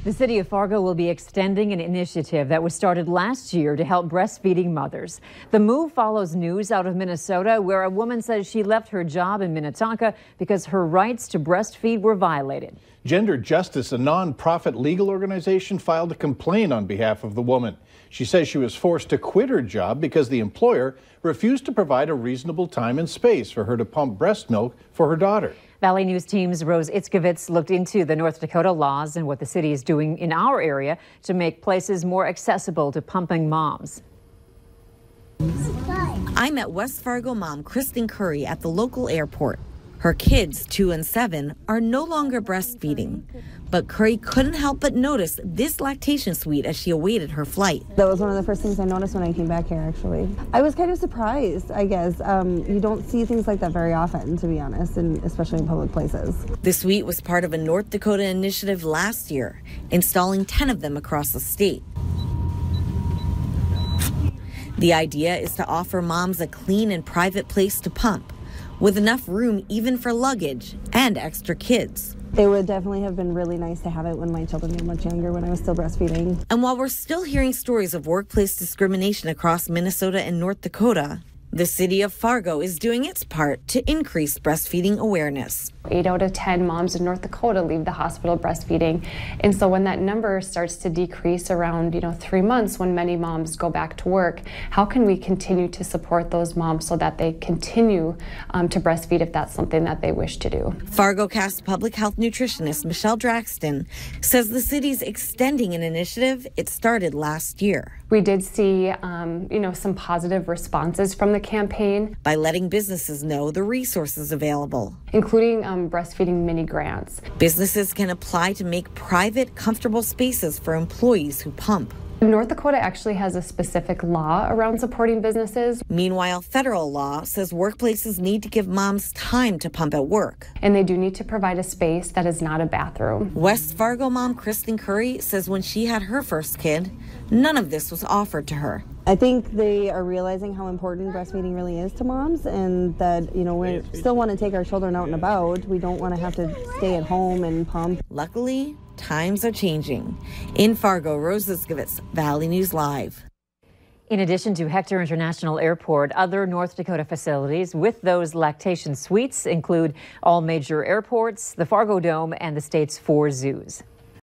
The city of Fargo will be extending an initiative that was started last year to help breastfeeding mothers. The move follows news out of Minnesota, where a woman says she left her job in Minnetonka because her rights to breastfeed were violated. Gender Justice, a nonprofit legal organization, filed a complaint on behalf of the woman. She says she was forced to quit her job because the employer refused to provide a reasonable time and space for her to pump breast milk for her daughter. Valley News Team's Rose Itzkovitz looked into the North Dakota laws and what the city is doing in our area to make places more accessible to pumping moms. I met West Fargo mom Kristen Curry at the local airport. Her kids, 2 and 7, are no longer breastfeeding. But Curry couldn't help but notice this lactation suite as she awaited her flight. That was one of the first things I noticed when I came back here, actually. I was kind of surprised, I guess. You don't see things like that very often, to be honest, and especially in public places. The suite was part of a North Dakota initiative last year, installing 10 of them across the state. The idea is to offer moms a clean and private place to pump, with enough room even for luggage and extra kids. It would definitely have been really nice to have it when my children were much younger, when I was still breastfeeding. And while we're still hearing stories of workplace discrimination across Minnesota and North Dakota, the city of Fargo is doing its part to increase breastfeeding awareness. 8 out of 10 moms in North Dakota leave the hospital breastfeeding. And so when that number starts to decrease around 3 months, when many moms go back to work, how can we continue to support those moms so that they continue to breastfeed if that's something that they wish to do? Fargo Cast public health nutritionist Michelle Draxton says the city's extending an initiative it started last year. We did see some positive responses from the campaign by letting businesses know the resources available, including breastfeeding mini grants. Businesses can apply to make private, comfortable spaces for employees who pump. North Dakota actually has a specific law around supporting businesses. Meanwhile, federal law says workplaces need to give moms time to pump at work. And they do need to provide a space that is not a bathroom. West Fargo mom Kristen Curry says when she had her first kid, none of this was offered to her. I think they are realizing how important breastfeeding really is to moms, and that, we still want to take our children out and about. We don't want to have to stay at home and pump. Luckily, times are changing. In Fargo, Rose Itzkovitz, Valley News Live. In addition to Hector International Airport, other North Dakota facilities with those lactation suites include all major airports, the Fargo Dome, and the state's 4 zoos.